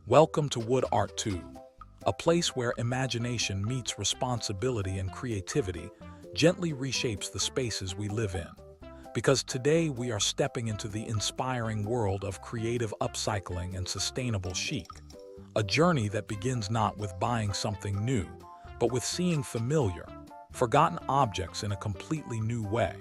Welcome to Wood Art 2, a place where imagination meets responsibility and creativity gently reshapes the spaces we live in. Because today we are stepping into the inspiring world of creative upcycling and sustainable chic, a journey that begins not with buying something new, but with seeing familiar, forgotten objects in a completely new way.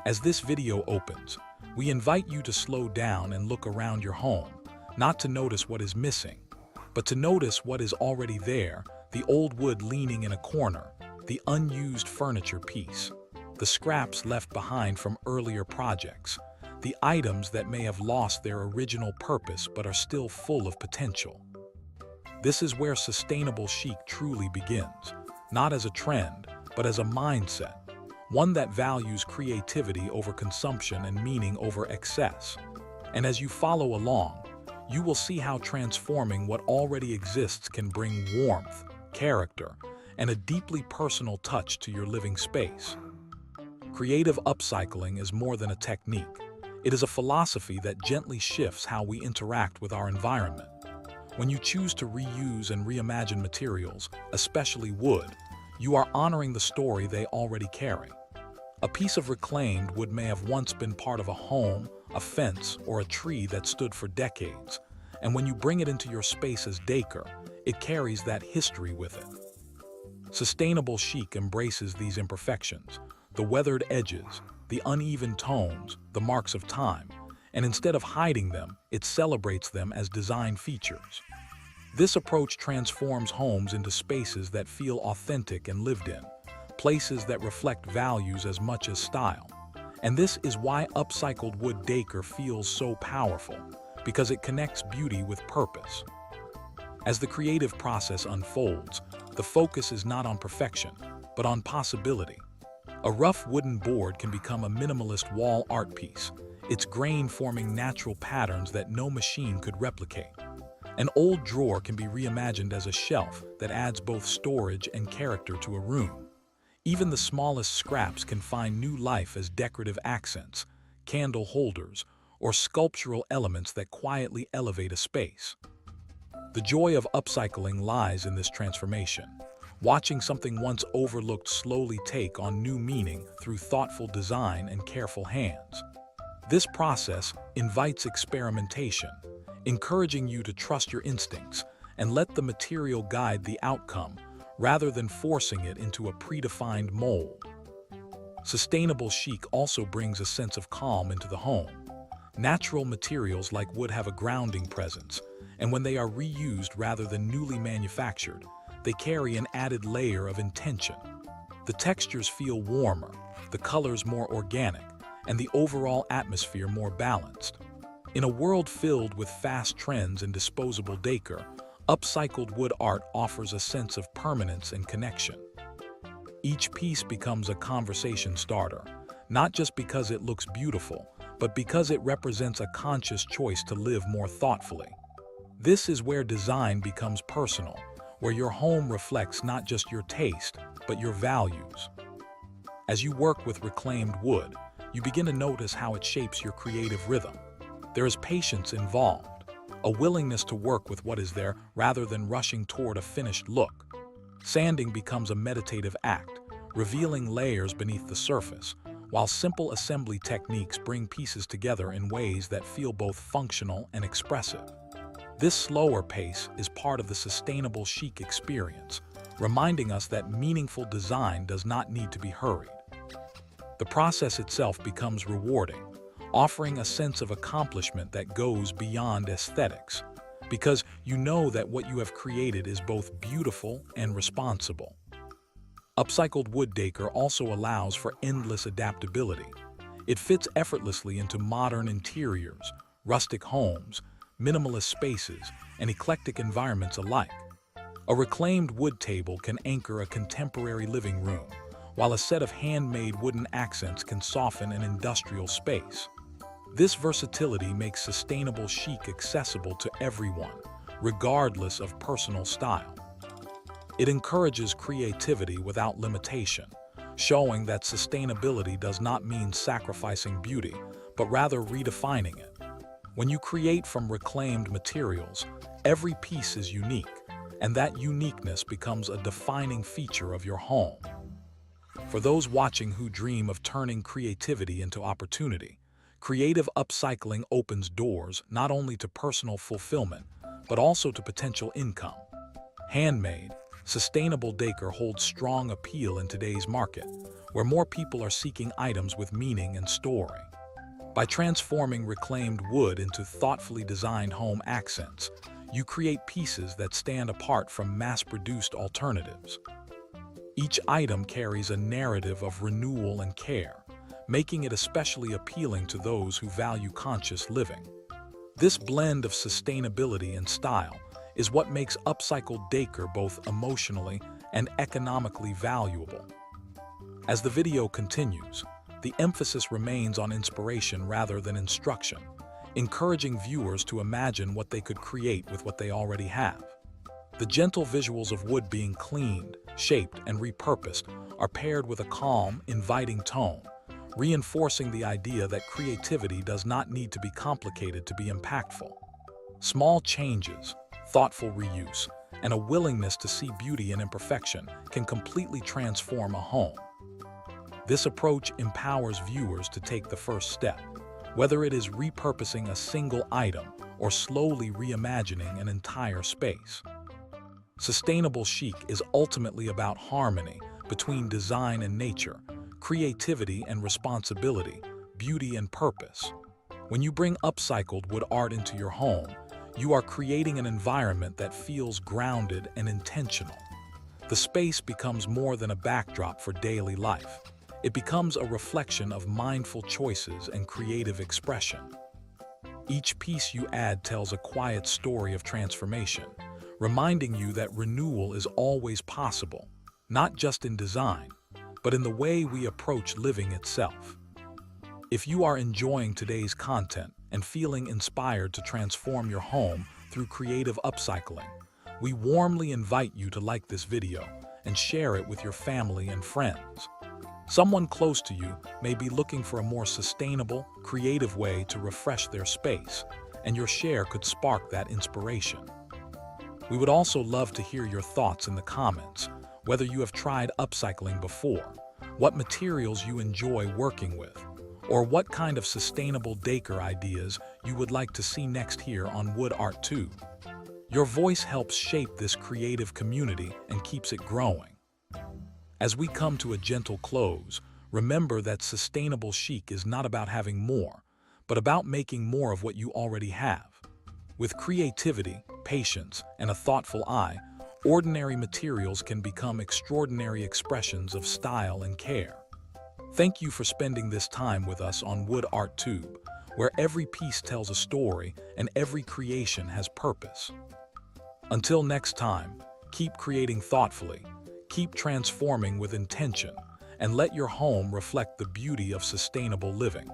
As this video opens, we invite you to slow down and look around your home, not to notice what is missing, but to notice what is already there, the old wood leaning in a corner, the unused furniture piece, the scraps left behind from earlier projects, the items that may have lost their original purpose but are still full of potential. This is where sustainable chic truly begins, not as a trend, but as a mindset, one that values creativity over consumption and meaning over excess. And as you follow along, you will see how transforming what already exists can bring warmth, character, and a deeply personal touch to your living space. Creative upcycling is more than a technique. It is a philosophy that gently shifts how we interact with our environment. When you choose to reuse and reimagine materials, especially wood, you are honoring the story they already carry. A piece of reclaimed wood may have once been part of a home, a fence, or a tree that stood for decades, and when you bring it into your space as decor, it carries that history with it. Sustainable chic embraces these imperfections, the weathered edges, the uneven tones, the marks of time, and instead of hiding them, it celebrates them as design features. This approach transforms homes into spaces that feel authentic and lived in, places that reflect values as much as style. And this is why upcycled wood decor feels so powerful, because it connects beauty with purpose. As the creative process unfolds, the focus is not on perfection, but on possibility. A rough wooden board can become a minimalist wall art piece, its grain forming natural patterns that no machine could replicate. An old drawer can be reimagined as a shelf that adds both storage and character to a room. Even the smallest scraps can find new life as decorative accents, candle holders, or sculptural elements that quietly elevate a space. The joy of upcycling lies in this transformation, watching something once overlooked slowly take on new meaning through thoughtful design and careful hands. This process invites experimentation, encouraging you to trust your instincts and let the material guide the outcome rather than forcing it into a predefined mold. Sustainable chic also brings a sense of calm into the home. Natural materials like wood have a grounding presence, and when they are reused rather than newly manufactured, they carry an added layer of intention. The textures feel warmer, the colors more organic, and the overall atmosphere more balanced. In a world filled with fast trends and disposable decor, upcycled wood art offers a sense of permanence and connection. Each piece becomes a conversation starter, not just because it looks beautiful, but because it represents a conscious choice to live more thoughtfully. This is where design becomes personal, where your home reflects not just your taste, but your values. As you work with reclaimed wood, you begin to notice how it shapes your creative rhythm. There is patience involved, a willingness to work with what is there rather than rushing toward a finished look. Sanding becomes a meditative act, revealing layers beneath the surface, while simple assembly techniques bring pieces together in ways that feel both functional and expressive. This slower pace is part of the sustainable chic experience, reminding us that meaningful design does not need to be hurried. The process itself becomes rewarding, offering a sense of accomplishment that goes beyond aesthetics, because you know that what you have created is both beautiful and responsible. Upcycled wood decor also allows for endless adaptability. It fits effortlessly into modern interiors, rustic homes, minimalist spaces, and eclectic environments alike. A reclaimed wood table can anchor a contemporary living room, while a set of handmade wooden accents can soften an industrial space. This versatility makes sustainable chic accessible to everyone, regardless of personal style. It encourages creativity without limitation, showing that sustainability does not mean sacrificing beauty, but rather redefining it. When you create from reclaimed materials, every piece is unique, and that uniqueness becomes a defining feature of your home. For those watching who dream of turning creativity into opportunity, creative upcycling opens doors not only to personal fulfillment, but also to potential income. Handmade, sustainable decor holds strong appeal in today's market, where more people are seeking items with meaning and story. By transforming reclaimed wood into thoughtfully designed home accents, you create pieces that stand apart from mass-produced alternatives. Each item carries a narrative of renewal and care, making it especially appealing to those who value conscious living. This blend of sustainability and style is what makes upcycled decor both emotionally and economically valuable. As the video continues, the emphasis remains on inspiration rather than instruction, encouraging viewers to imagine what they could create with what they already have. The gentle visuals of wood being cleaned, shaped, and repurposed are paired with a calm, inviting tone, reinforcing the idea that creativity does not need to be complicated to be impactful. Small changes, thoughtful reuse, and a willingness to see beauty in imperfection can completely transform a home. This approach empowers viewers to take the first step, whether it is repurposing a single item or slowly reimagining an entire space. Sustainable chic is ultimately about harmony between design and nature, creativity and responsibility, beauty and purpose. When you bring upcycled wood art into your home, you are creating an environment that feels grounded and intentional. The space becomes more than a backdrop for daily life. It becomes a reflection of mindful choices and creative expression. Each piece you add tells a quiet story of transformation, reminding you that renewal is always possible, not just in design, but in the way we approach living itself. If you are enjoying today's content and feeling inspired to transform your home through creative upcycling, we warmly invite you to like this video and share it with your family and friends. Someone close to you may be looking for a more sustainable, creative way to refresh their space, and your share could spark that inspiration. We would also love to hear your thoughts in the comments, whether you have tried upcycling before, what materials you enjoy working with, or what kind of sustainable decor ideas you would like to see next here on Wood Art Tube. Your voice helps shape this creative community and keeps it growing. As we come to a gentle close, remember that sustainable chic is not about having more, but about making more of what you already have. With creativity, patience, and a thoughtful eye, ordinary materials can become extraordinary expressions of style and care. Thank you for spending this time with us on Wood Art Tube, where every piece tells a story and every creation has purpose. Until next time, keep creating thoughtfully, keep transforming with intention, and let your home reflect the beauty of sustainable living.